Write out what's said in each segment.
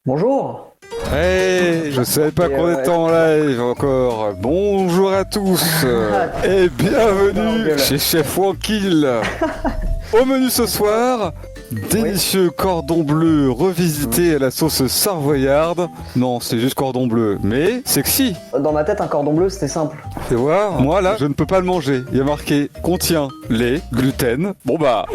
Bonjour. Hey, je savais pas qu'on était en live encore. Bonjour à tous et bienvenue chez Chef Wankill. Au menu ce soir, délicieux cordon bleu revisité à la sauce savoyarde. Non, c'est juste cordon bleu, mais sexy. Dans ma tête, un cordon bleu, c'était simple. Fais voir, moi là, je ne peux pas le manger. Il y a marqué contient lait, gluten. Bon bah,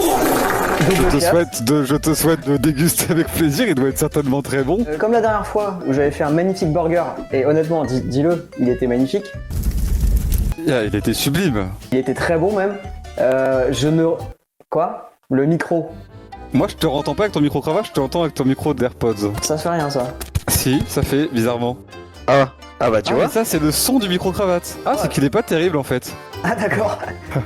je te souhaite de déguster avec plaisir. Il doit être certainement très bon. Comme la dernière fois où j'avais fait un magnifique burger, et honnêtement, dis-le, il était magnifique. Il était sublime. Il était très bon même. Quoi? Le micro. Moi, je te entends pas avec ton micro-cravate, je te entends avec ton micro d'AirPods. Ça fait rien, ça. Si, ça fait bizarrement. Ah bah tu vois. Mais ça, c'est le son du micro-cravate. Ah, c'est qu'il est pas terrible en fait. Ah d'accord.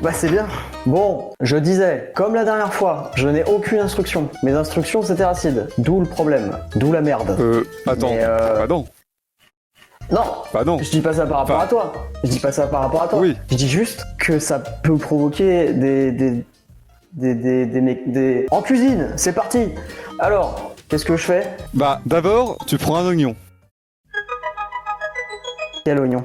Bah c'est bien. Bon, je disais, comme la dernière fois, je n'ai aucune instruction. Mes instructions, c'était acide. D'où le problème. D'où la merde. Attends. Mais, Bah non. Non. Bah non. Je dis pas ça par rapport à toi. Je dis pas ça par rapport à toi. Oui. Je dis juste que ça peut provoquer des... En cuisine, c'est parti. Alors, qu'est-ce que je fais? Bah, d'abord, tu prends un oignon. Quel oignon?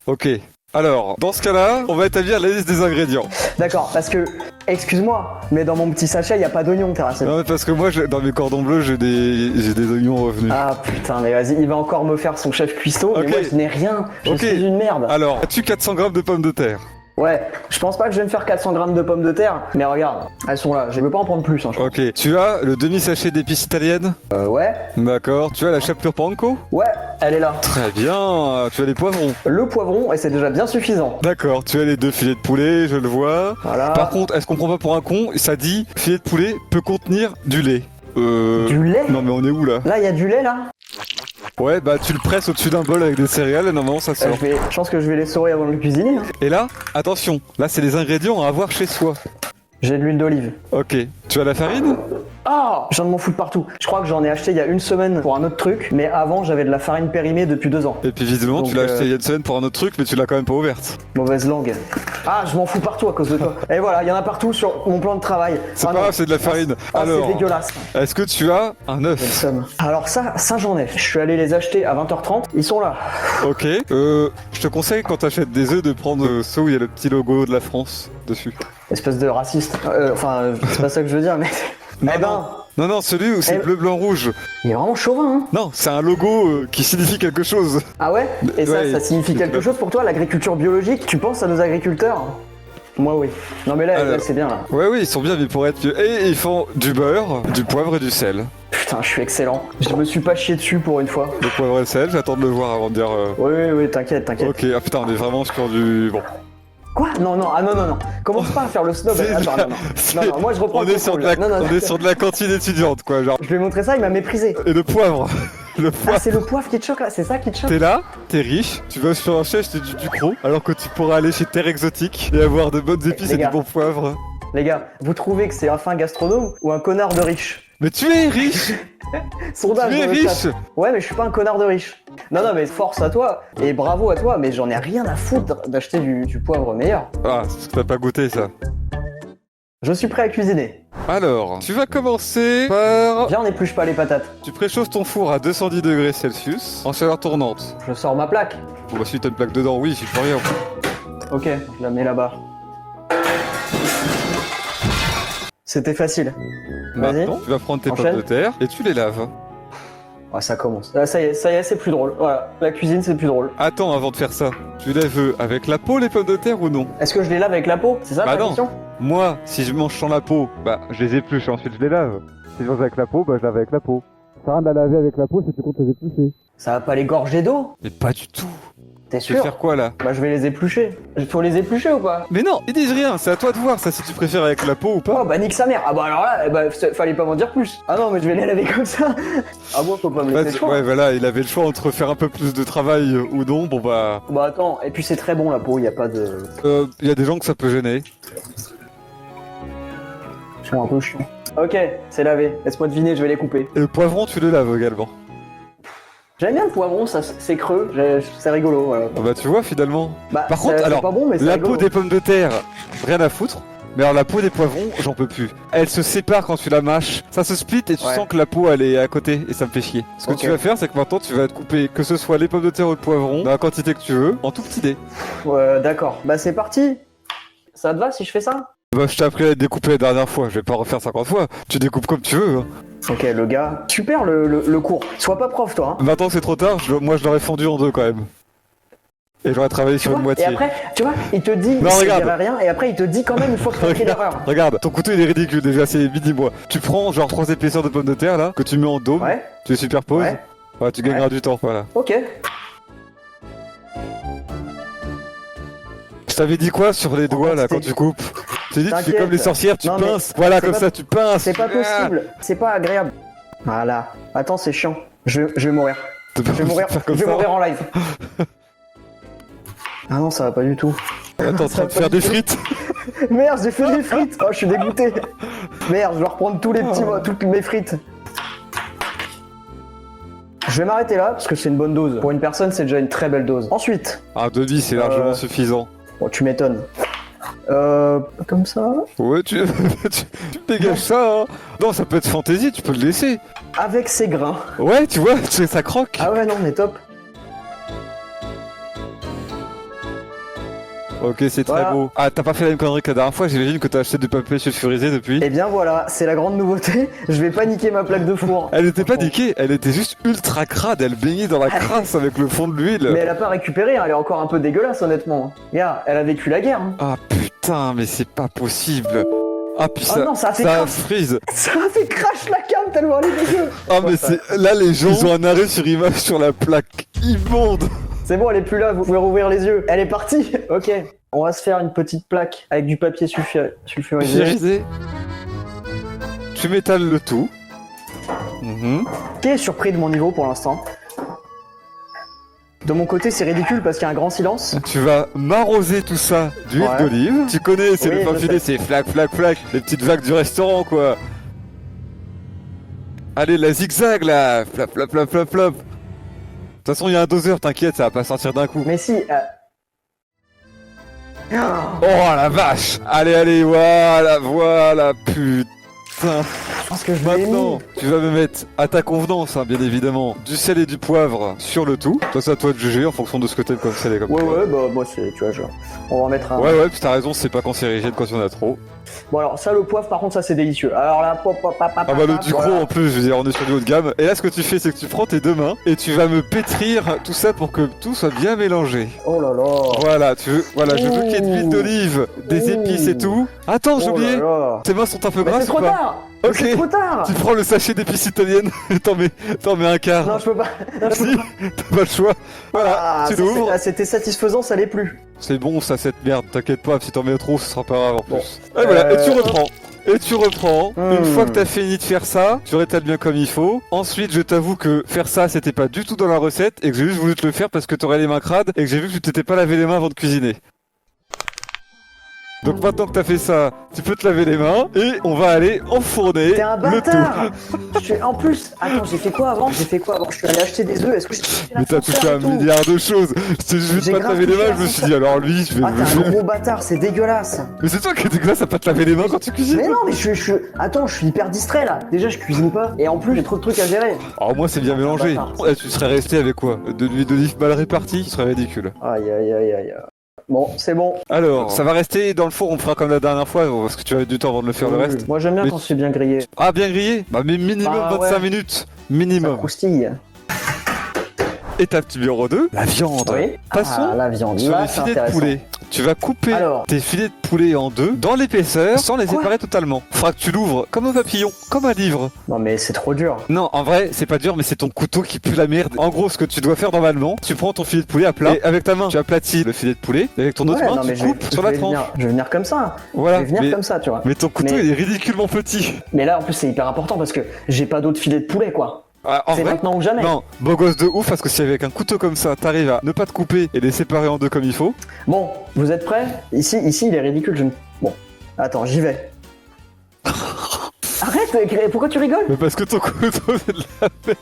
Ok. Alors, dans ce cas-là, on va établir la liste des ingrédients. D'accord, parce que, excuse-moi, mais dans mon petit sachet, il n'y a pas d'oignon, terrassé. Non, mais parce que moi, dans mes cordons bleus, j'ai des oignons revenus. Ah putain, mais vas-y, il va encore me faire son chef cuistot, Ok. mais moi je n'ai rien, je Ok. suis une merde. Alors, as-tu 400 grammes de pommes de terre? Ouais, je pense pas que je vais me faire 400 grammes de pommes de terre, mais regarde, elles sont là, je vais pas en prendre plus, hein, je crois. Ok. Tu as le demi-sachet d'épices italiennes? Ouais, D'accord. Tu as la chapelure panko? ouais, elle est là. Très bien. Tu as les poivrons? Le poivron, et c'est déjà bien suffisant. D'accord. Tu as les 2 filets de poulet, je le vois. Voilà. Par contre, est-ce qu'on prend pas pour un con? Ça dit filet de poulet peut contenir du lait. Du lait? Non mais on est où là? Là, il y a du lait, là? Ouais, bah tu le presses au-dessus d'un bol avec des céréales et normalement ça sort. Je pense que je vais les saurer avant de le cuisiner. Hein. Et là, attention, là c'est les ingrédients à avoir chez soi. J'ai de l'huile d'olive. Ok. Tu as la farine? Ah, je viens de m'en foutre partout. Je crois que j'en ai acheté il y a une semaine pour un autre truc, mais avant j'avais de la farine périmée depuis 2 ans. Et puis visiblement Donc, tu l'as acheté il y a une semaine pour un autre truc mais tu l'as quand même pas ouverte. Mauvaise langue. Ah, je m'en fous partout à cause de toi. Et voilà, il y en a partout sur mon plan de travail. C'est Ah pas non. grave, c'est de la farine. Ah, Alors, c'est dégueulasse. est-ce que tu as un J'ai le œuf? seum. Alors ça j'en ai. Je suis allé les acheter à 20h30. Ils sont là. Ok. Je te conseille quand t'achètes des œufs de prendre ceux où il y a le petit logo de la France dessus. Espèce de raciste. Enfin, c'est pas ça que je veux dire, mais. Non, Eh ben, non, celui où c'est Eh- bleu, blanc, rouge. il est vraiment chauvin, hein. Non, c'est un logo qui signifie quelque chose. Ah ouais? Et ça, Ouais, ça signifie c'est quelque tout. chose pour toi, l'agriculture biologique? Tu penses à nos agriculteurs? Moi, oui. Non, mais là, Alors. c'est bien, là. Ouais, oui, ils sont bien mais pour être... Et ils font du beurre, du poivre et du sel. Putain, je suis excellent. Je me suis pas chié dessus pour une fois. Le poivre et le sel, j'attends de le voir avant de dire... Oui, t'inquiète. Ok, ah putain, on est vraiment sur du... Bon. Quoi? Non, ah non. Commence pas à faire le snob. C'est Attends, de la- non, moi je reprends On le est sur contrôle. de la, Non, on est sur de la cantine étudiante, quoi, genre. Je lui ai montré ça, il m'a méprisé. Et le poivre. Le Ah, poivre. c'est le poivre qui te choque là, c'est ça qui te choque? T'es là, t'es riche, tu vas sur un chez acheter du ducros, alors que tu pourras aller chez Terre Exotique et avoir de bonnes épices Les et du gars. bon poivre. Les gars, vous trouvez que c'est un fin gastronome ou un connard de riche? Mais tu es riche. Sondage Tu es dans le riche. chat. Ouais, mais je suis pas un connard de riche. Non, mais force à toi et bravo à toi, mais j'en ai rien à foutre d'acheter du poivre meilleur. Ah, c'est ce que t'as pas goûté, ça. Je suis prêt à cuisiner. Alors, tu vas commencer par... Viens, on n'épluche pas les patates. Tu préchauffes ton four à 210 degrés Celsius en chaleur tournante. Je sors ma plaque. Bon bah si t'as une plaque dedans, oui, j'y peux rien. Ok, je la mets là-bas. C'était facile. Vas-y. Maintenant, tu vas prendre tes Enchaîne. pommes de terre et tu les laves. Ouais, ça commence. Ah, ça y est, c'est plus drôle. Voilà, la cuisine, c'est plus drôle. Attends, avant de faire ça, tu les veux avec la peau les pommes de terre ou non? Est-ce que je les lave avec la peau? C'est ça Bah ta non. question? Moi, si je mange sans la peau, bah je les épluche et ensuite je les lave. Si je mange avec la peau, bah je lave avec la peau. Ça sert à rien de la laver avec la peau si tu comptes les éplucher. Ça va pas les gorger d'eau? Mais pas du tout. T'es Tu veux sûr? faire quoi là? Bah je vais les éplucher. Faut les éplucher ou pas? Mais non, ils disent rien, c'est à toi de voir ça si tu préfères avec la peau ou pas. Oh bah nique sa mère. Ah bah alors là, fallait pas m'en dire plus. Ah non mais je vais les laver comme ça. Ah moi faut pas me Bah, laisser le choix. ouais voilà, il avait le choix entre faire un peu plus de travail ou non, bon bah... Bah attends, et puis c'est très bon la peau, y a pas de... Il y a des gens que ça peut gêner. Ils sont un peu chiants. Ok, c'est lavé. Laisse-moi deviner, je vais les couper. Et le poivron tu le laves également. J'aime bien le poivron, ça c'est creux, c'est rigolo. Voilà. Ah bah tu vois finalement. Bah, Par contre, c'est alors, pas bon, mais c'est la rigolo. peau des pommes de terre, rien à foutre. Mais alors la peau des poivrons, j'en peux plus. Elle se sépare quand tu la mâches. Ça se split et tu sens que la peau elle est à côté et ça me fait chier. Ce que tu vas faire, c'est que maintenant tu vas te couper que ce soit les pommes de terre ou le poivron dans la quantité que tu veux, en tout petit dé. D'accord. Bah c'est parti. Ça te va si je fais ça? Bah je t'ai appris à la découper la dernière fois, je vais pas refaire 50 fois. Tu découpes comme tu veux. Hein. Ok, le gars. Super le cours. Sois pas prof toi. Hein. Maintenant que c'est trop tard, moi je l'aurais fondu en deux quand même. Et j'aurais travaillé sur une moitié. Et après, tu vois, il te dit, non, regarde. Rien, et après il te dit quand même une fois que tu as fait l'erreur. Regarde, ton couteau il est ridicule déjà, c'est midi-mois. Tu prends genre 3 épaisseurs de pommes de terre là, que tu mets en dôme, tu les superposes, tu gagneras du temps, voilà. Ok. Je t'avais dit quoi sur les doigts là quand tu coupes? Je t'ai dit tu fais comme les sorcières, tu pinces, voilà comme ça tu pinces. C'est pas possible, c'est pas agréable. Voilà. Attends, c'est chiant. Je vais mourir. Je vais mourir en live. Ah non, ça va pas du tout. Attends, t'es en train de faire des frites. Merde, j'ai fait des frites. Oh, je suis dégoûté. Merde, je vais reprendre toutes mes frites. Je vais m'arrêter là parce que c'est une bonne dose. Pour une personne, c'est déjà une très belle dose. Ensuite. Un demi, c'est largement suffisant. Bon, tu m'étonnes. Comme ça. Ouais, tu dégages ça, hein. Non, ça peut être fantaisie, tu peux le laisser. Avec ses grains. Ouais, tu vois, ça croque. Ah ouais, non, mais top. Ok, c'est très beau. Ah, t'as pas fait la même connerie que la dernière fois, j'imagine que t'as acheté du papier sulfurisé depuis. Eh bien voilà, c'est la grande nouveauté. Je vais pas niquer ma plaque de four. Elle était pas niquée, elle était juste ultra crade, elle baignait dans la crasse avec le fond de l'huile. Mais elle a pas récupéré, hein. Elle est encore un peu dégueulasse honnêtement. Regarde, elle a vécu la guerre. Hein. Ah putain, mais c'est pas possible. Ah puis ça, non, ça frise. Ça a fait crash la cam tellement elle est dégueu. Ah mais c'est là les gens ils ont un arrêt sur image sur la plaque immonde. C'est bon, elle est plus là, vous pouvez rouvrir les yeux. Elle est partie. Ok. On va se faire une petite plaque avec du papier sulfurisé. Tu m'étales le tout. Qui est surpris de mon niveau pour l'instant. De mon côté, c'est ridicule parce qu'il y a un grand silence. Tu vas m'arroser tout ça d'huile d'olive. Tu connais, c'est le pain filé, c'est flac, flac, flac. Les petites vagues du restaurant, quoi. Allez, la zigzag, là. Flap, flap, flap, flap, flap. De toute façon, il y a un doseur, t'inquiète, ça va pas sortir d'un coup. Mais si... Oh la vache. Allez, voilà, putain. Je pense que Maintenant, tu vas me mettre à ta convenance, hein, bien évidemment, du sel et du poivre sur le tout. Toi, c'est à toi de juger en fonction de ce que t'aimes comme sel et comme poivre. Ouais, bah moi c'est, tu vois, genre, on va en mettre un... Ouais, puis t'as raison, c'est pas cancérigène quand il y en a trop. Bon alors, ça, le poivre, par contre, ça c'est délicieux. Alors là, ah bah le ducro en plus, je veux dire, on est sur du haut de gamme. Et là, ce que tu fais, c'est que tu prends tes deux mains et tu vas me pétrir tout ça pour que tout soit bien mélangé. Oh là là. Voilà, je veux qu'il y ait de l'huile d'olive, des épices et tout. Attends, j'ai oublié. Tes mains sont un peu grasses. C'est trop tard. Ok, c'est trop tard. Tu prends le sachet d'épices italiennes et t'en mets un quart. Non, je peux pas. Si, t'as pas le choix. Voilà, tu l'ouvres. C'était satisfaisant, ça l'est plus. C'est bon ça, cette merde, t'inquiète pas, si t'en mets trop, ce sera pas grave en plus. Et voilà, et tu reprends. Une fois que t'as fini de faire ça, tu rétales bien comme il faut. Ensuite, je t'avoue que faire ça, c'était pas du tout dans la recette et que j'ai juste voulu te le faire parce que t'aurais les mains crades et que j'ai vu que tu t'étais pas lavé les mains avant de cuisiner. Donc maintenant que t'as fait ça, tu peux te laver les mains et on va aller enfourner T'es un le bâtard. tout. En plus, attends, j'ai fait quoi avant? Je suis allé acheter des œufs, est-ce que Mais t'as touché un milliard de choses. C'est juste pas te laver les mains, je me suis dit alors lui, je vais le... t'es un gros bâtard, c'est dégueulasse. Mais c'est toi qui es dégueulasse à pas te laver les mains quand tu cuisines. Mais non, mais attends, je suis hyper distrait là. Déjà, je cuisine pas et en plus, j'ai trop de trucs à gérer. Alors moi, c'est bien mélangé. Et tu serais resté avec quoi? De l'huile d'olive mal répartie, ce serait ridicule. Aïe. Bon, c'est bon. Alors, ça va rester dans le four, on fera comme la dernière fois, parce que tu as eu du temps avant de le faire le reste. Moi j'aime bien quand c'est bien grillé. Ah, bien grillé? Bah, mais minimum 25 minutes. Minimum. Ça croustille. Étape numéro 2, la viande. Oui. Passons la viande. sur les filets de poulet. Tu vas couper tes filets de poulet en deux, dans l'épaisseur, sans les séparer totalement. Faudra que tu l'ouvres comme un papillon, comme un livre. Non mais c'est trop dur. Non, en vrai, c'est pas dur, mais c'est ton couteau qui pue la merde. En gros, ce que tu dois faire normalement, tu prends ton filet de poulet à plat, et avec ta main, tu aplatis le filet de poulet, et avec ton autre main, tu coupes sur la tranche. Je vais venir comme ça. Voilà. Je vais venir comme ça, tu vois. Mais ton couteau, il est ridiculement petit. Mais là, en plus, c'est hyper important parce que j'ai pas d'autres filets de poulet, quoi. C'est maintenant ou jamais. Non, beau gosse de ouf, parce que si avec un couteau comme ça, t'arrives à ne pas te couper et les séparer en deux comme il faut. Bon, vous êtes prêts? Ici, il est ridicule. Bon, attends, j'y vais. Arrête, Pourquoi tu rigoles? Mais parce que ton couteau c'est de la merde.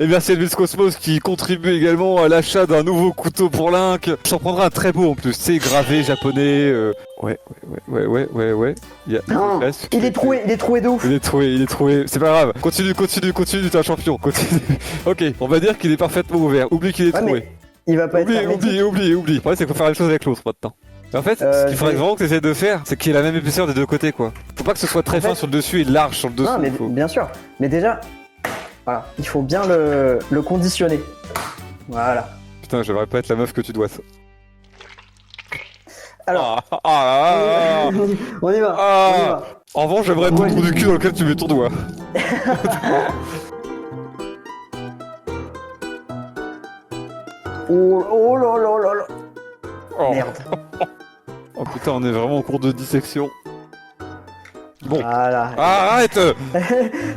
Et merci à Elvis Cosmos qui contribue également à l'achat d'un nouveau couteau pour Link. Je t'en prendrai un très beau en plus, c'est gravé japonais. Ouais. Non, il est troué de ouf. Il est troué. C'est pas grave. Continue, t'es un champion. Continue. Ok, on va dire qu'il est parfaitement ouvert. Oublie qu'il est troué. Mais il va pas être hermétique. Oublie. Le problème, c'est qu'on va faire la même chose avec l'autre maintenant. En fait, ce qu'il faudrait vraiment que tu essaies de faire, c'est qu'il ait la même épaisseur des deux côtés, quoi. Faut pas que ce soit très fin sur le dessus et large sur le dessous. Non, mais bien sûr. Mais déjà, voilà, il faut bien le conditionner. Voilà. Putain, j'aimerais pas être la meuf que tu dois ça. Alors, on y va. En revanche, j'aimerais être le trou du cul dans lequel tu mets ton doigt. Oh là. Oh. Merde. Oh putain, on est vraiment en cours de dissection. Bon. Voilà. Ah, arrête.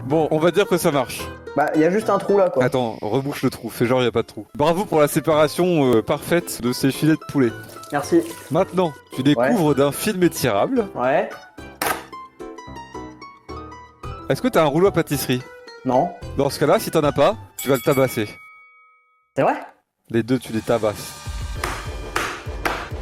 Bon, on va dire que ça marche. Bah, il y a juste un trou là, quoi. Attends, rebouche le trou, fais genre y a pas de trou. Bravo pour la séparation parfaite de ces filets de poulet. Merci. Maintenant, tu les couvres d'un film étirable. Ouais. Est-ce que t'as un rouleau à pâtisserie? Non. Dans ce cas-là, si t'en as pas, tu vas le tabasser. C'est vrai? Les deux, tu les tabasses.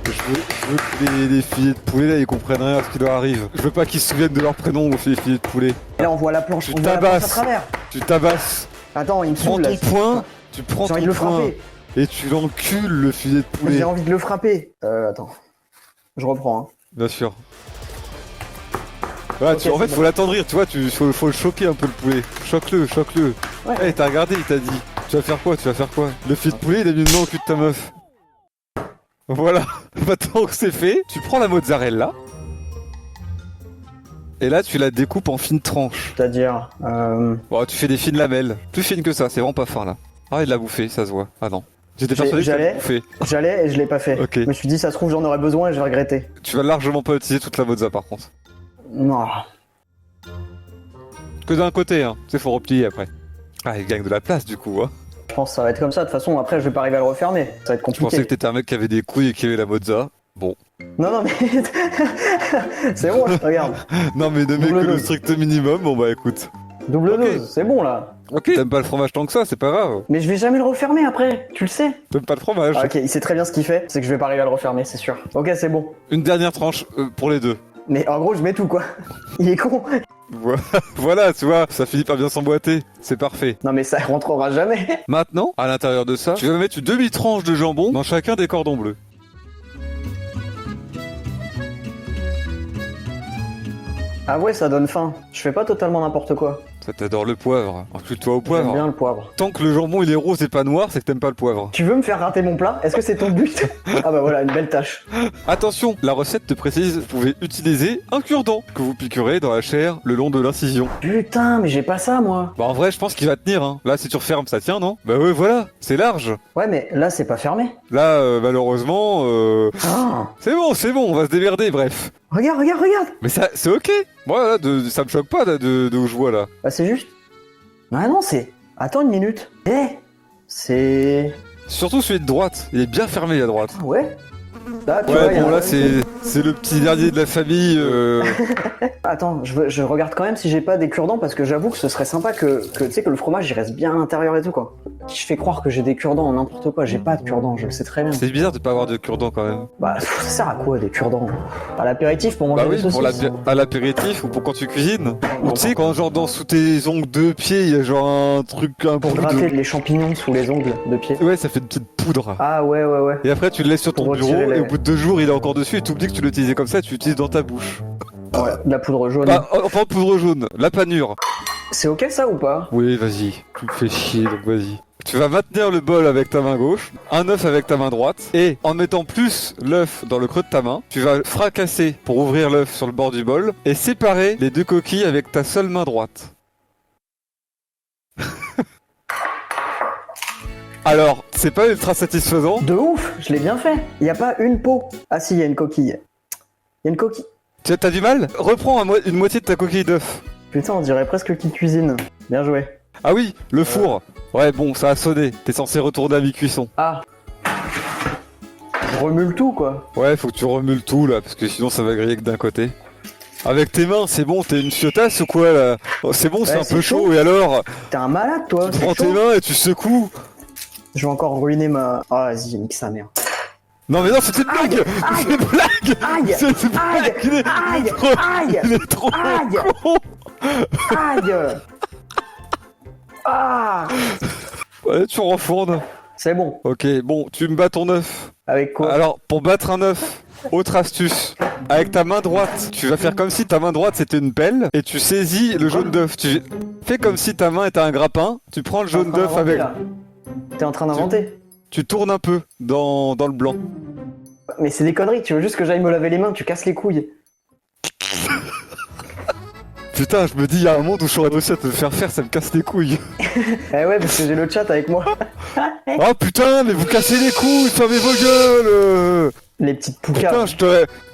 Je veux que les filets de poulet là, ils comprennent rien à ce qui leur arrive. Je veux pas qu'ils se souviennent de leur prénom les filets de poulet. Et là, on voit la planche. Tu on voit la planche à tabasses. travers. Tu tabasses. Attends, il me Prends saoule là. ton poing. Tu prends J'ai envie ton de le poing. frapper. Et tu l'encules le filet de poulet. J'ai envie de le frapper. Attends. Je reprends. Hein. Bien sûr. Voilà, Ok, en fait, bon. faut l'attendrir, tu vois, faut le choquer un peu le poulet. Choque-le. Ouais. Hey, t'as regardé, il t'a dit. Tu vas faire quoi? Le filet de poulet, il a mis une main au cul de ta meuf. Voilà. Maintenant que c'est fait, tu prends la mozzarella. Et là, tu la découpes en fines tranches. C'est-à-dire. Bon, tu fais des fines lamelles. Plus fines que ça, c'est vraiment pas fin là. Ah, il l'a bouffé, ça se voit. Ah non. J'étais persuadé que tu l'avais bouffé. J'allais et je l'ai pas fait. Ok. Je me suis dit, ça se trouve, j'en aurais besoin et je vais regretter. Tu vas largement pas utiliser toute la mozza par contre. Non. Que d'un côté, hein. Tu sais, faut replier après. Ah, il gagne de la place du coup, hein. Je pense que ça va être comme ça. De toute façon, après, je vais pas arriver à le refermer. Ça va être Je pensais compliqué. que t'étais un mec qui avait des couilles et qui avait la mozza. Bon. Non, mais. C'est bon, là, regarde. Non, mais de mec que Double le dose. strict minimum, bon bah écoute. Double Ok. dose, c'est bon là. Ok. T'aimes pas le fromage tant que ça, c'est pas grave. Mais je vais jamais le refermer après, tu le sais. T'aimes pas le fromage. Ah, ok, il sait très bien ce qu'il fait, c'est que je vais pas arriver à le refermer, c'est sûr. Ok, c'est bon. Une dernière tranche pour les deux. Mais en gros, je mets tout quoi. Il est con. Voilà, tu vois, ça finit par bien s'emboîter. C'est parfait. Non, mais ça rentrera jamais. Maintenant, à l'intérieur de ça, tu vas mettre une demi-tranche de jambon dans chacun des cordons bleus. Ah ouais, ça donne faim. Je fais pas totalement n'importe quoi. Ça t'adore le poivre. Encule-toi au J'aime poivre. bien le poivre. Tant que le jambon il est rose et pas noir, c'est que t'aimes pas le poivre. Tu veux me faire rater mon plat? Est-ce que c'est ton but? Ah bah voilà, une belle tâche. Attention, la recette te précise, vous pouvez utiliser un cure-dent que vous piquerez dans la chair le long de l'incision. Putain, mais j'ai pas ça moi. Bah en vrai, je pense qu'il va tenir, hein. Là, si tu refermes, ça tient, non? Bah ouais, voilà, c'est large. Ouais, mais là, c'est pas fermé. Là, malheureusement, Ah, c'est bon, on va se démerder, bref. regarde. Mais ça, c'est ok. Moi, là, ça me choque pas là, de où je vois là. Bah c'est juste. Ah non, c'est. Attends une minute. C'est. Surtout celui de droite, il est bien fermé à droite. Ah ouais. Là, tu vois, Ouais, y a bon un- là, c'est le petit dernier de la famille. Attends, je regarde quand même si j'ai pas des cure-dents parce que j'avoue que ce serait sympa que tu sais que le fromage il reste bien à l'intérieur et tout quoi. Je fais croire que j'ai des cure-dents en n'importe quoi, j'ai pas de cure-dents, je le sais très bien. C'est bizarre de pas avoir de cure-dent quand même. Bah ça sert à quoi des cure-dents? À l'apéritif pour manger Bah oui, des pour saucisses. à l'apéritif ou pour quand tu cuisines. Ou tu sais, quand genre dans sous tes ongles de pied, il y a genre un truc, un Pour bout gratter de... les champignons sous les ongles de pied. Ouais, ça fait une petite poudre. Ah ouais. Et après, tu le laisses sur ton Pour bureau retirer les- et au bout de 2 jours, il est encore dessus et tu oublies que tu l'utilisais comme ça, tu l'utilises dans ta bouche. Ouais, de la poudre jaune. Bah, enfin, poudre jaune, la panure. C'est ok ça ou pas? Oui, vas-y, tu me fais chier, donc vas-y. Tu vas maintenir le bol avec ta main gauche, un œuf avec ta main droite, et en mettant plus l'œuf dans le creux de ta main, tu vas fracasser pour ouvrir l'œuf sur le bord du bol, et séparer les deux coquilles avec ta seule main droite. Alors, c'est pas ultra satisfaisant. De ouf, je l'ai bien fait. Il y a pas une peau. Ah si, il y a une coquille. Il y a une coquille. T'as du mal? Reprends une moitié de ta coquille d'œuf. Putain, on dirait presque qu'il cuisine. Bien joué. Ah oui, le four. Ouais, bon, ça a sonné. T'es censé retourner à mi-cuisson. Ah. Je remue le tout quoi. Ouais, faut que tu remues le tout là, parce que sinon ça va griller que d'un côté. Avec tes mains, c'est bon, t'es une fiotasse ou quoi là? Oh, c'est bon, c'est un peu chaud, et alors? T'es un malade, toi. Tu prends tes mains et tu secoues. Je vais encore ruiner ma... Oh, vas-y, nique sa mère. Non mais non, c'est une blague! C'est une blague! Aïe! C'est une blague! Aïe! Aïe! Il est trop Aïe! con! Aïe! Ah! Ouais, tu renfournes. C'est bon. Ok, bon, tu me bats ton œuf. Avec quoi? Alors, pour battre un œuf, autre astuce. Avec ta main droite, tu vas faire comme si ta main droite c'était une pelle et tu saisis le jaune d'œuf. Tu fais comme si ta main était un grappin, tu prends le jaune d'œuf avec... T'es en train d'inventer? Tu tournes un peu dans le blanc. Mais c'est des conneries, tu veux juste que j'aille me laver les mains, tu casses les couilles. Putain, je me dis, il y a un monde où je saurais réussi à te faire faire, ça me casse les couilles. Eh ouais, parce que j'ai le chat avec moi. Oh putain, mais vous cassez les couilles, fermez vos gueules. Les petites poucas. Putain,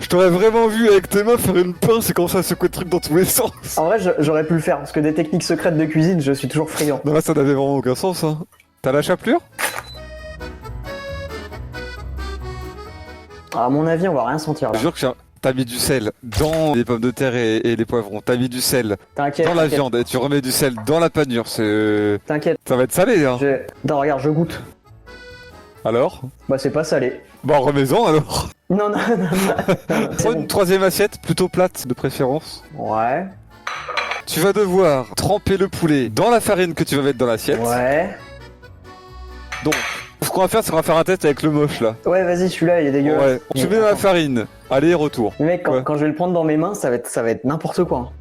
je t'aurais vraiment vu avec tes mains faire une pince et commencer à secouer le truc dans tous les sens. En vrai, j'aurais pu le faire, parce que des techniques secrètes de cuisine, je suis toujours friand. Non, là, ça n'avait vraiment aucun sens, hein. T'as la chapelure? À mon avis, on va rien sentir là. Je jure que t'as mis du sel dans les pommes de terre et les poivrons. T'as mis du sel T'inquiète. dans la viande et tu remets du sel dans la panure. T'inquiète. Ça va être salé, hein. Non, regarde, je goûte. Alors? Bah, c'est pas salé. Bah, remets-en alors. Non. Prends une troisième assiette, plutôt plate de préférence. Ouais. Tu vas devoir tremper le poulet dans la farine que tu vas mettre dans l'assiette. Ouais. Donc, ce qu'on va faire, c'est qu'on va faire un test avec le moche là. Ouais, vas-y, celui-là, il est dégueulasse. Ouais, tu mets dans la farine. Allez, retour. Mais mec, Ouais. quand je vais le prendre dans mes mains, ça va être n'importe quoi.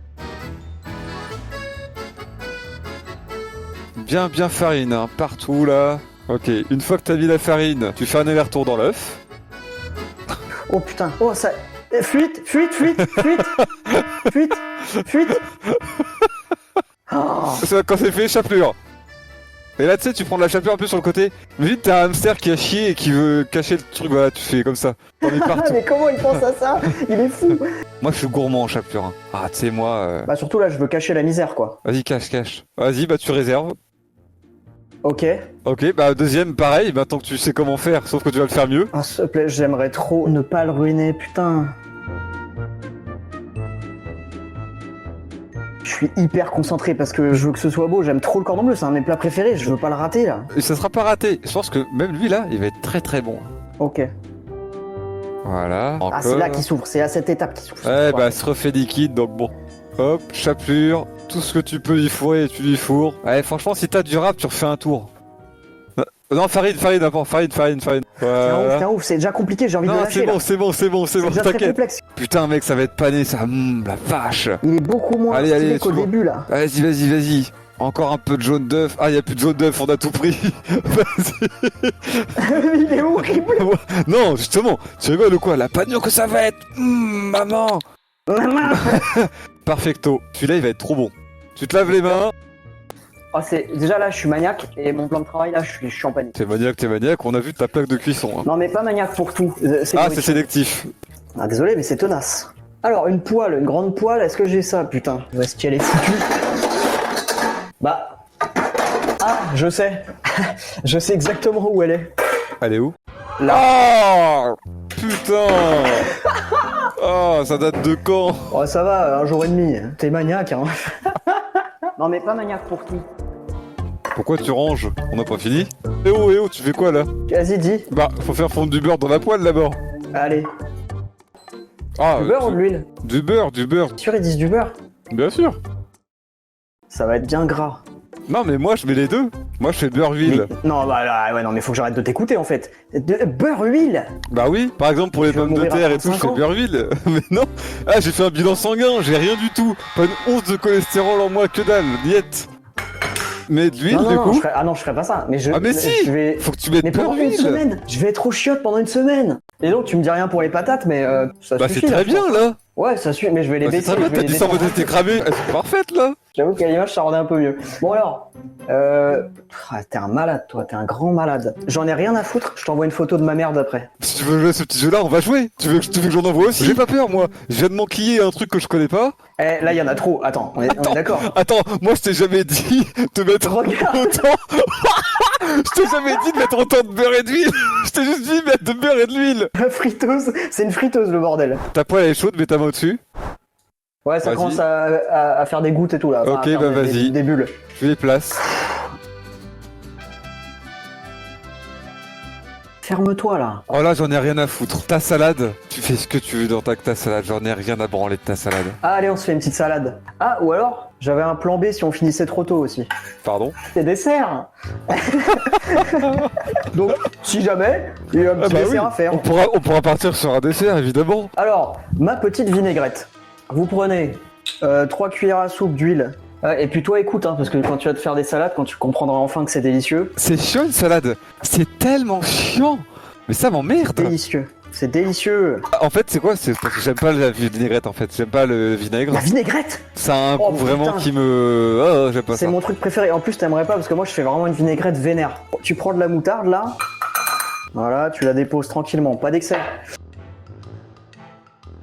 Bien farine, hein, partout là. Ok, une fois que t'as mis la farine, tu fais un aller-retour dans l'œuf. Oh putain, oh ça... Fuite. Oh. C'est quand c'est fait, chapelure. Et là, tu sais, tu prends de la chapelure un peu sur le côté. Mais vite, t'as un hamster qui a chié et qui veut cacher le truc. Voilà, tu fais comme ça. T'en mets partout. Mais comment il pense à ça? Il est fou. Moi, je suis gourmand en chapelure. Hein. Ah, tu sais, moi... Bah surtout là, je veux cacher la misère, quoi. Vas-y, cache. Vas-y, bah tu réserves. Ok. Ok, bah deuxième, pareil, maintenant que tu sais comment faire, sauf que tu vas le faire mieux. Ah, s'il te plaît, j'aimerais trop ne pas le ruiner, putain. Je suis hyper concentré parce que je veux que ce soit beau, j'aime trop le cordon bleu, c'est un de mes plats préférés, je veux pas le rater là. Et ça sera pas raté. Je pense que même lui, là, il va être très bon. Ok. Voilà. Ah, c'est là qu'il s'ouvre, c'est à cette étape qu'il s'ouvre. Ouais, bah, se refait liquide, donc bon. Hop, chapelure, tout ce que tu peux y fourrer, tu y fourres. Ouais, franchement, si t'as du rap, tu refais un tour. Non, farine, d'abord, farine. Voilà. T'es un ouf, c'est déjà compliqué, j'ai envie de le Non, lâcher. c'est bon, déjà très t'inquiète. complexe. Putain, mec, ça va être pané, ça. La vache. Il est beaucoup moins Allez, stylé qu'au tu vois. début là. Vas-y. Encore un peu de jaune d'œuf. Ah, y a plus de jaune d'œuf, on a tout pris. Vas-y. Il est horrible. Non, justement, tu rigoles ou quoi? La panure que ça va être. Maman. Maman. Perfecto. Celui-là, il va être trop bon. Tu te laves les mains. Oh, déjà là, je suis maniaque et mon plan de travail là, je suis en panique. T'es maniaque, on a vu ta plaque de cuisson. Hein. Non, mais pas maniaque pour tout. C'est sélectif. Ah, désolé, mais c'est tenace. Alors, une grande poêle, est-ce que j'ai ça, putain? Où est-ce qu'elle est foutue? Bah. Ah, je sais. Je sais exactement où elle est. Elle est où? Là. Oh putain. Oh, ça date de quand? Oh, ça va, un jour et demi. T'es maniaque, hein. Non, mais pas maniaque pour tout. Pourquoi tu ranges? On n'a pas fini? Eh oh, tu fais quoi là? Vas-y, dis. Bah, faut faire fondre du beurre dans la poêle d'abord. Allez. Ah, Du beurre ou de l'huile? Du beurre. Sûr, ils disent du beurre? Bien sûr. Ça va être bien gras. Non, mais moi je mets les deux. Moi je fais beurre-huile. Non, bah là, ouais, non, mais faut que j'arrête de t'écouter en fait. Beurre-huile? Bah oui, par exemple pour les Tu vas pommes de mourir à terre et tout, je 35 fais ans. beurre-huile. Mais non. Ah, j'ai fait un bilan sanguin, j'ai rien du tout. Pas une once de cholestérol en moi, que dalle, diète. Mais de l'huile, du coup. Ah non, je ferai pas ça. Mais Ah mais si. je vais... Faut que tu mettes Mais pendant une beurre-huile. semaine, je vais être au chiottes pendant une semaine. Et donc tu me dis rien pour les patates, mais ça Bah c'est suffit. très là, bien je pense. là. Ouais, ça suffit, mais je vais les Bah, c'est baisser. très bien, je vais t'as les dit ça en descendre. mode t'es cramé. Elles sont parfaites là. J'avoue qu'à l'image, ça rendait un peu mieux. Bon alors, t'es un malade, toi, t'es un grand malade. J'en ai rien à foutre, je t'envoie une photo de ma merde après. Si tu veux jouer à ce petit jeu là, on va jouer. Tu veux que j'en envoie aussi? J'ai pas peur moi. Je viens de m'enquiller un truc que je connais pas. Eh, là, il y en a trop. Attends, on est d'accord. Attends, moi je t'ai jamais dit de mettre Regarde. autant. Je t'ai jamais dit de mettre autant de beurre et d'huile. Je t'ai juste dit de mettre de beurre et de l'huile. La friteuse, c'est une friteuse le bordel. Ta poêle elle est chaude, mets ta main au-dessus. Ouais, ça Vas-y. commence à faire des gouttes et tout là. Ok, à faire bah des- vas-y. Des bulles. Je les place. Ferme-toi là. Oh là, j'en ai rien à foutre. Ta salade, tu fais ce que tu veux dans ta salade. J'en ai rien à branler de ta salade. Ah, allez, on se fait une petite salade. Ah, ou alors, j'avais un plan B si on finissait trop tôt aussi. Pardon? Des desserts. Donc, si jamais, il y a un petit dessert à faire. On pourra partir sur un dessert, évidemment. Alors, ma petite vinaigrette. Vous prenez 3 cuillères à soupe d'huile. Et puis toi, écoute, hein, parce que quand tu vas te faire des salades, quand tu comprendras enfin que c'est délicieux. C'est chiant une salade. C'est tellement chiant. Mais ça m'emmerde. Délicieux. C'est délicieux. En fait, c'est quoi? C'est parce que j'aime pas la vinaigrette en fait. J'aime pas le vinaigre. La vinaigrette, Ça a un Oh, goût vraiment putain. qui me. Oh, j'aime pas c'est ça. mon truc préféré. En plus, t'aimerais pas parce que moi, je fais vraiment une vinaigrette vénère. Tu prends de la moutarde là. Voilà, tu la déposes tranquillement. Pas d'excès.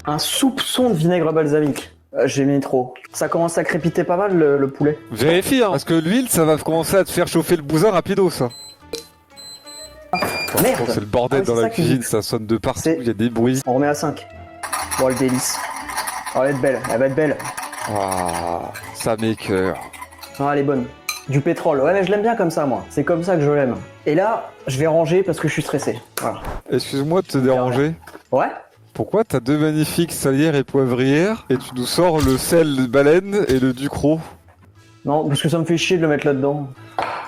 Un soupçon de vinaigre balsamique. J'ai mis trop. Ça commence à crépiter pas mal le poulet. Vérifie, hein. Parce que l'huile, ça va commencer à te faire chauffer le bousin rapido, ça. Merde. C'est le bordel Ah oui, dans c'est la ça qui- cuisine, ça sonne de partout, C'est- il y a des bruits. On remet à 5. Oh, le délice. Oh, elle va être belle. Elle va être belle. Ah, ça m'écoeure. Ah, elle est bonne. Du pétrole. Ouais, mais je l'aime bien comme ça, moi. C'est comme ça que je l'aime. Et là, je vais ranger parce que je suis stressé. Voilà. Excuse-moi de te déranger. Ouais. Pourquoi t'as deux magnifiques salières et poivrières et tu nous sors le sel de baleine et le ducrot? Non, parce que ça me fait chier de le mettre là-dedans.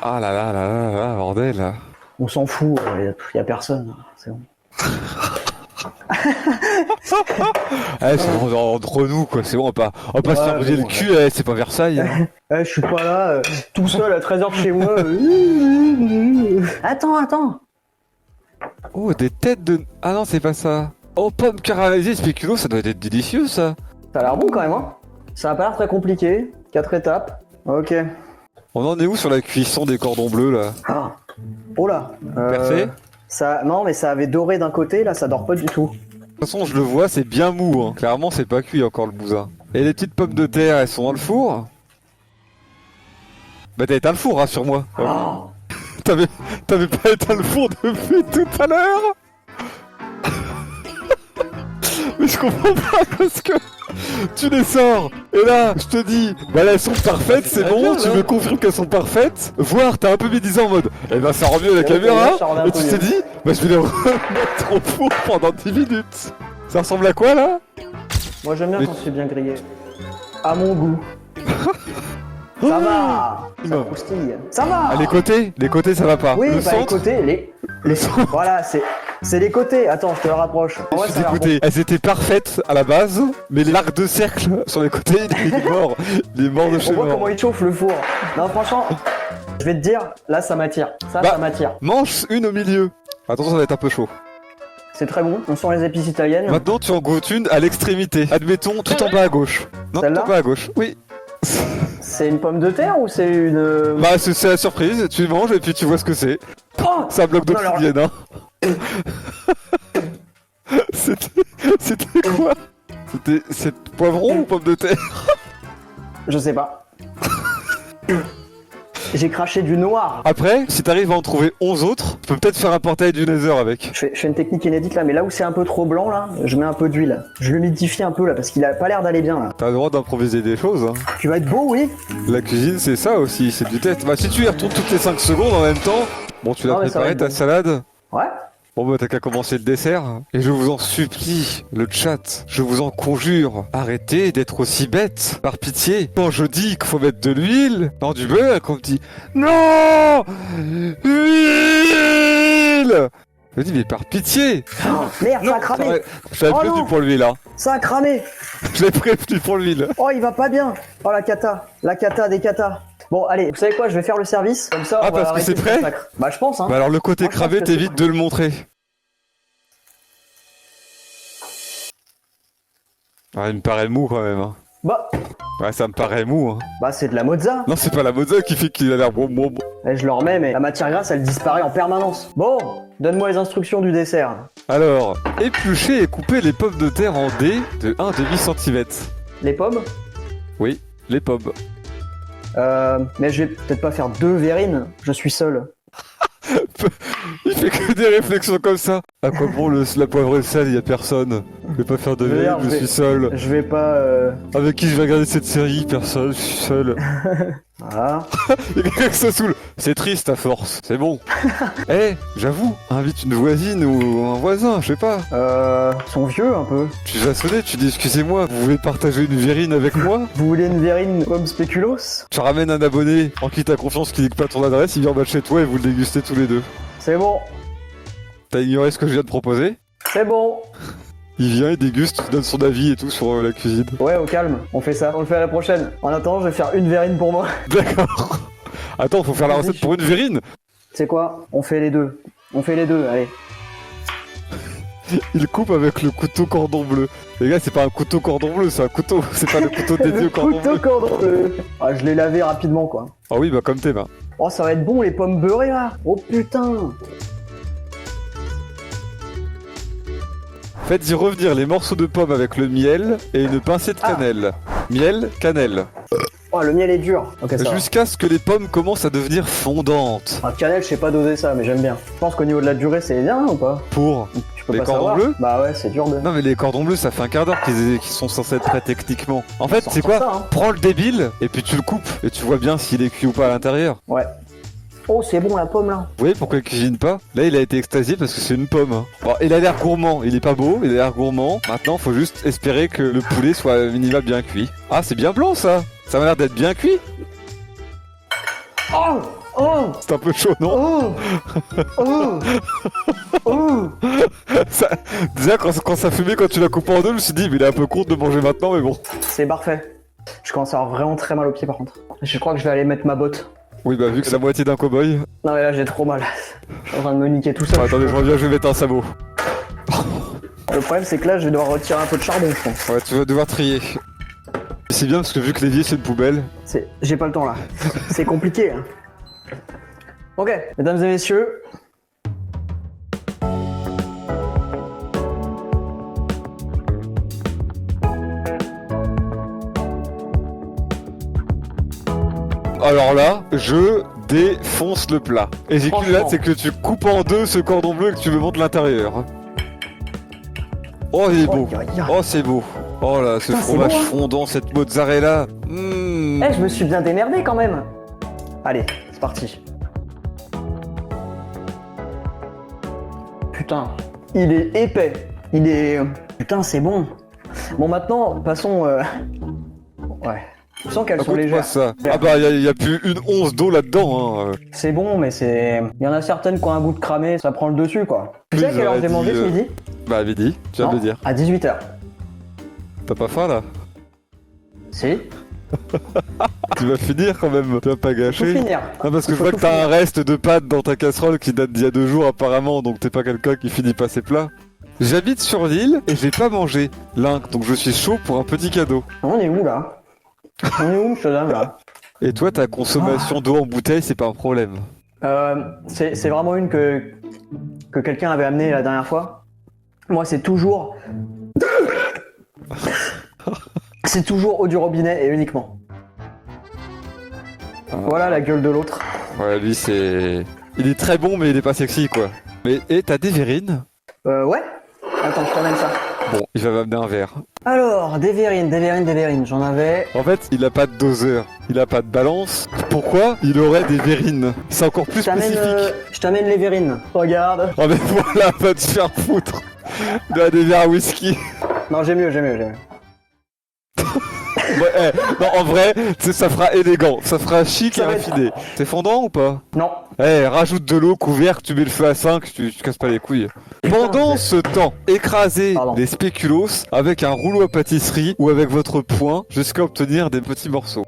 Ah là là là là là, bordel. On s'en fout. Y a personne. C'est bon. Ah, c'est bon, entre nous quoi, c'est bon, on va pas se Ouais, faire brûler mais le bon, cul, c'est pas Versailles. Hein. Je suis pas là, tout seul à 13h de chez moi. Attends. Oh, des têtes de... Ah non, c'est pas ça. Oh, pommes caramélisées, spéculoos, ça doit être délicieux ça. Ça a l'air bon quand même, hein. Ça a pas l'air très compliqué. 4 étapes. Ok. On en est où sur la cuisson des cordons bleus là? Ah. Oh là. Percé? Ça, non, mais ça avait doré d'un côté, là ça dort pas du tout. De toute façon, je le vois, c'est bien mou. Hein. Clairement, c'est pas cuit encore le bousin. Et les petites pommes de terre, elles sont dans le four? Bah t'as éteint le four, rassure-moi. Oh. T'avais pas éteint le four depuis tout à l'heure? Mais je comprends pas parce que tu les sors et là je te dis bah elles sont parfaites, c'est bon, bien, tu là. me confirmes qu'elles sont parfaites. Voire t'as un peu médisé en mode eh ben ça rend mieux à la Ouais, caméra ça rend un et peu tu mieux. t'es dit bah je vais les remettre au four pendant 10 minutes. Ça ressemble à quoi là? Moi j'aime bien Mais- quand c'est bien grillé. À mon goût. Ça va. Ça Non. croustille. Ça va. Ah, les côtés ça va pas. Oui, le bah les centre, côtés, les... Voilà, c'est les côtés. Attends, je te le rapproche. je Ouais, suis ça a l'air dégoûté. Elles étaient parfaites à la base, mais l'arc de cercle sur les côtés, il est mort. Il est mort de bon. chez On voit mort. comment il chauffe le four. Non, franchement, je vais te dire, là ça m'attire. Ça Bah. m'attire. Mange une au milieu. Attention, ça va être un peu chaud. C'est très bon. On sent les épices italiennes. Maintenant, tu en goûtes une à l'extrémité. Admettons, tout en bas à gauche. Non, tout Celle-là en bas à gauche. Oui. C'est une pomme de terre ou c'est une. Bah, c'est la surprise. Tu manges et puis tu vois ce que c'est. Oh C'est un bloc Non, alors- d'obsidienne, hein. C'était quoi? C'est poivron ou pomme de terre? Je sais pas. J'ai craché du noir. Après, si t'arrives à en trouver 11 autres, tu peux peut-être faire un portail du Nether avec. Je fais une technique inédite là, mais là où c'est un peu trop blanc là, je mets un peu d'huile. Je l'humidifie un peu là parce qu'il a pas l'air d'aller bien là. T'as le droit d'improviser des choses, hein. Tu vas être beau, oui. La cuisine, c'est ça aussi, c'est du test. Bah, si tu y retournes toutes les 5 secondes en même temps, bon, tu l'as Ah ouais, ça va préparé être ta bon. salade. Ouais. Bon bah t'as qu'à commencer le dessert. Et je vous en supplie, le chat, je vous en conjure, arrêtez d'être aussi bête, par pitié. Quand je dis qu'il faut mettre de l'huile, non du beurre, qu'on me dit non, huile. Je dis mais par pitié. Oh, merde, ça a cramé. Je l'avais Oh prévenu non. pour l'huile, hein. Ça a cramé. Je l'avais prévenu pour l'huile. Oh, il va pas bien. Oh, la cata des catas. Bon, allez, vous savez quoi, je vais faire le service. Comme ça, Ah, on va parce que arrêter c'est ce prêt massacre. Bah, je pense, hein. Bah alors le côté Moi, je pense cravé, que c'est t'évites de le montrer. Ah, il me paraît mou quand même. Hein. Bah, Ouais, ça me paraît mou. Hein. c'est de la mozza. Non, c'est pas la mozza qui fait qu'il a l'air bon. Et je le remets, mais la matière grasse, elle disparaît en permanence. Bon, donne-moi les instructions du dessert. Alors, éplucher et couper les pommes de terre en dés de 1,5 cm. Les pommes. Oui, les pommes. Mais je vais peut-être pas faire 2 verrines. Je suis seul. Il fait que des réflexions comme ça. À quoi bon la poivre et le sel, y a personne. Je vais pas faire de veille, je suis seul. Je vais pas... Avec qui je vais regarder cette série? Personne, je suis seul. Voilà. Il y a quelqu'un qui se saoule. C'est triste à force, c'est bon. Eh, j'avoue, invite une voisine ou un voisin, je sais pas. Ils sont vieux un peu. Tu vas sonner, tu dis excusez-moi, vous voulez partager une verrine avec moi? Vous voulez une verrine comme Spéculoos? Tu ramènes un abonné en qui t'as confiance qui nique pas ton adresse, il vient en bas de chez toi et vous le dégustez tous les deux. C'est bon. T'as ignoré ce que je viens de proposer? C'est bon. Il vient, il déguste, il donne son avis et tout sur la cuisine. Ouais, au calme, on fait ça. On le fait à la prochaine. En attendant, je vais faire une verrine pour moi. D'accord. Attends, faut faire la recette pour une verrine. C'est quoi? On fait les deux. On fait les deux, allez. Il coupe avec le couteau cordon bleu. Les gars, c'est pas un couteau cordon bleu, c'est un couteau. C'est pas le couteau dédié au cordon bleu. Couteau cordon bleu. Ah, je l'ai lavé rapidement, quoi. Ah oui, bah comme tes mains. Oh, ça va être bon, les pommes beurrées, là. Oh, putain. Faites-y revenir les morceaux de pommes avec le miel et une pincée de cannelle. Miel, cannelle. Oh, le miel est dur. Ok, ça va. Jusqu'à ce que les pommes commencent à devenir fondantes. Ah, cannelle, je sais pas doser ça, mais j'aime bien. Je pense qu'au niveau de la durée, c'est bien ou pas? Pour Tu peux les pas cordons savoir. bleus? Bah ouais, c'est dur de... Non mais les cordons bleus, ça fait un quart d'heure qu'ils sont censés être prêts techniquement. En fait, Ça c'est ressemble quoi? ça, hein. Prends le débile et puis tu le coupes et tu vois bien s'il est cuit ou pas à l'intérieur. Ouais. Oh, c'est bon, la pomme, là. Vous voyez pourquoi il cuisine pas? Là, il a été extasié parce que c'est une pomme. Hein. Bon, il a l'air gourmand, il est pas beau, il a l'air gourmand. Maintenant, faut juste espérer que le poulet soit minimum bien cuit. Ah, c'est bien blanc ça! Ça m'a l'air d'être bien cuit! Oh! Oh! C'est un peu chaud, non? Oh! Oh! Oh! Ça... Déjà, quand ça fumait, quand tu l'as coupé en deux, je me suis dit, mais il est un peu con de manger maintenant, mais bon. C'est parfait. Je commence à avoir vraiment très mal aux pieds, par contre. Je crois que je vais aller mettre ma botte. Oui, bah, vu que c'est la moitié d'un cow-boy. Non, mais là, j'ai trop mal. Je suis en train de me niquer tout seul. Attendez, je reviens, je vais mettre un sabot. Le problème, c'est que là, je vais devoir retirer un peu de charbon, je pense. Ouais, tu vas devoir trier. C'est bien parce que vu que l'évier c'est une poubelle. J'ai pas le temps là. C'est compliqué. Hein. Ok, mesdames et messieurs. Alors là, je défonce le plat. Et j'ai qu'une Franchement. hâte, c'est que tu coupes en deux ce cordon bleu et que tu me montres l'intérieur. Oh, il est beau. Aïe, aïe, aïe. Oh, c'est beau. Oh là, ce Putain, c'est fromage bon, hein. fondant, cette mozzarella. Eh, je me suis bien démerdé quand même. Allez, c'est parti. Putain, il est épais. Il est... Putain, c'est bon. Bon, maintenant, passons... Ouais. Je sens qu'elles sont Raconte-moi légères. ça. Ah bah, y a plus une once d'eau là-dedans. Hein. C'est bon, mais c'est... Il y en a certaines qui ont un goût de cramé, ça prend le dessus, quoi. Tu sais à Oui, quelle heure j'aurais j'ai mangé dit, ce midi? Bah, midi, tu viens de Non, le dire. À 18h. T'as pas faim là? Si. Tu vas finir quand même. Tu vas pas Faut gâcher. finir. Non, parce que je Faut vois que tout t'as finir. un reste de pâtes dans ta casserole qui date d'il y a 2 jours apparemment, donc t'es pas quelqu'un qui finit pas ses plats. J'habite sur l'île et j'ai pas mangé l'Inc, donc je suis chaud pour un petit cadeau. On est où, là? On est où, monsieur dame, là? Et toi, ta consommation d'eau en bouteille, c'est pas un problème. C'est vraiment une que quelqu'un avait amenée la dernière fois. Moi, c'est toujours... c'est toujours eau du robinet et uniquement. Voilà la gueule de l'autre. Ouais, lui, c'est... Il est très bon, mais il est pas sexy, quoi. Mais, et t'as des verrines? Ouais. Attends, je t'emmène ça. Bon, il va m'amener un verre. Alors, des verrines. J'en avais... En fait, il a pas de doseur, il a pas de balance. Pourquoi il aurait des verrines? C'est encore plus spécifique. Je t'amène les verrines. Regarde. Oh mais voilà, va te faire foutre. Il a des verres à whisky. Non, j'ai mieux. Ouais, non, en vrai, ça fera élégant, ça fera chic Ça et va être- raffiné. C'est fondant ou pas? Non. Rajoute de l'eau, couvert, tu mets le feu à 5, tu casses pas les couilles. Pendant ce temps, écrasez Pardon. les spéculoos avec un rouleau à pâtisserie ou avec votre poing jusqu'à obtenir des petits morceaux.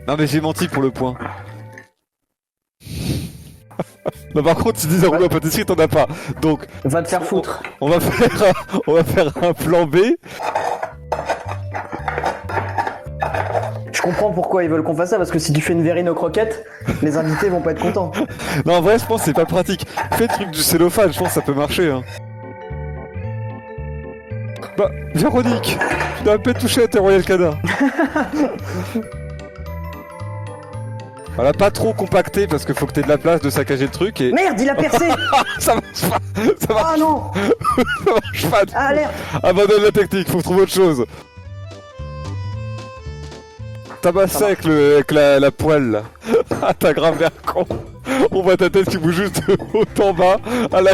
Non mais j'ai menti pour le point. Non par contre, si tu dis un rouleau à pâtisserie, t'en as pas. Donc, Va te faire foutre. on va faire un plan B. Je comprends pourquoi ils veulent qu'on fasse ça, parce que si tu fais une verrine aux croquettes, les invités vont pas être contents. Non, en vrai, je pense que c'est pas pratique. Fais le truc du cellophane, je pense que ça peut marcher. Hein. Bah, Véronique, tu n'as pas touché à tes Royal Canin. Voilà, pas trop compacté parce qu'il faut que t'aies de la place de saccager le truc et... Merde, il a percé. Ça marche pas. Ça marche, Ah non. ça marche pas. du tout. Alerte. Abandonne la technique, faut trouver autre chose. Tabassé avec la poêle là. Ah, t'as grave l'air con. On voit ta tête qui bouge juste de haut en bas à la...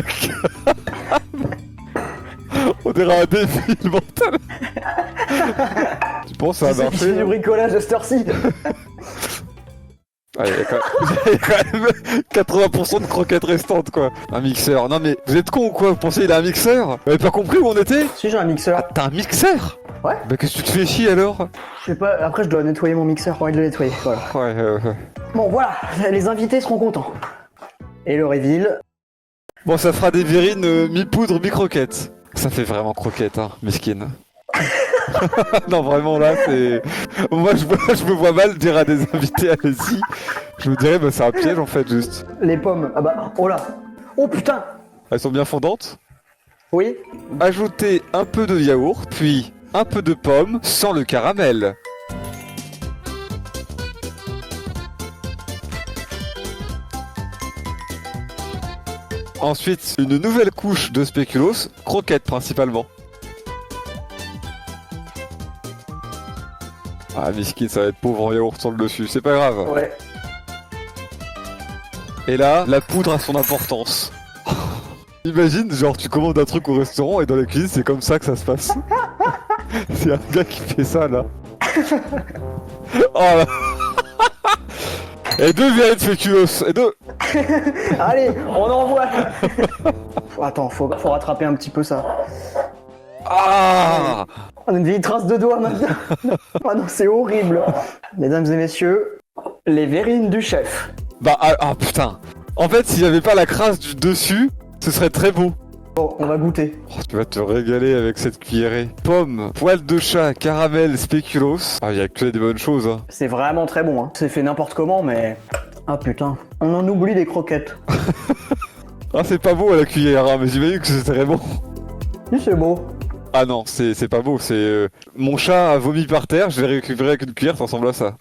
On dirait un défi mental. Tu penses que ça a C'est du marché? bricolage de cette heure-ci. Ah, il y a quand même 80% de croquettes restantes quoi. Un mixeur. Non mais vous êtes con ou quoi? Vous pensez qu'il a un mixeur? Vous avez pas compris où on était? Si j'ai un mixeur. Ah, t'as un mixeur? Ouais. Bah qu'est-ce que tu te fais chier alors? Je sais pas, après je dois nettoyer mon mixeur, ouais, de le nettoyer, voilà. Ouais. Bon voilà, les invités seront contents. Et le reveal. Bon, ça fera des verrines mi-poudre, mi-croquettes. Ça fait vraiment croquette, hein, mesquine. Non, vraiment, là, c'est... Moi, je me vois mal dire à des invités, allez-y. Je me dirais, bah, c'est un piège, en fait, juste. Les pommes, ah bah, oh là. Oh putain. Elles sont bien fondantes. Oui. Ajoutez un peu de yaourt, puis un peu de pomme, sans le caramel. Ensuite, une nouvelle couche de spéculoos, croquettes principalement. Ah, miskin, ça va être pauvre en yaourt sur le dessus, c'est pas grave. Ouais. Et là, la poudre a son importance. Imagine, genre, tu commandes un truc au restaurant et dans la cuisine, c'est comme ça que ça se passe. C'est un gars qui fait ça, là. Oh là. Et 2 verrines de spéculoos, et 2. Allez, on envoie. Attends, faut rattraper un petit peu ça. Ah. On a une vieille trace de doigt maintenant. Ah non, c'est horrible. Mesdames et messieurs, les verrines du chef. Bah, putain. En fait, s'il n'y avait pas la crasse du dessus, ce serait très beau. Bon, on va goûter. Oh, tu vas te régaler avec cette cuillerée. Pomme, poil de chat, caramel, spéculoos. Ah, il y a que des bonnes choses, hein. C'est vraiment très bon, hein. C'est fait n'importe comment, mais... Ah putain, on en oublie des croquettes. Ah, c'est pas beau à la cuillère, hein, mais j'imagine que c'est très bon. Oui, c'est beau. Ah non, c'est pas beau, c'est... Mon chat a vomi par terre, je l'ai récupéré avec une cuillère, ça ressemble à ça.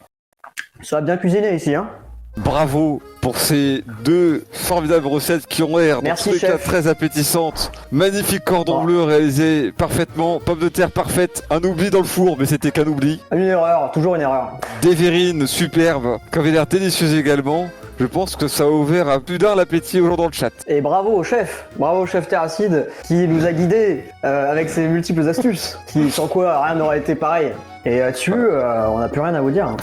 Ça a bien cuisiné ici, hein. Bravo pour ces 2 formidables recettes qui ont l'air, dans Merci, tous les cas, chef. très appétissantes. Magnifique cordon Oh. bleu réalisé parfaitement, pommes de terre parfaites, un oubli dans le four, mais c'était qu'un oubli. Une erreur, toujours une erreur. Des verrines superbes, qui avaient l'air délicieuses également. Je pense que ça a ouvert à plus d'un l'appétit aux gens dans le chat. Et bravo au chef Terracide, qui nous a guidés avec ses multiples astuces, qui sans quoi rien n'aurait été pareil. Et là-dessus, on n'a plus rien à vous dire.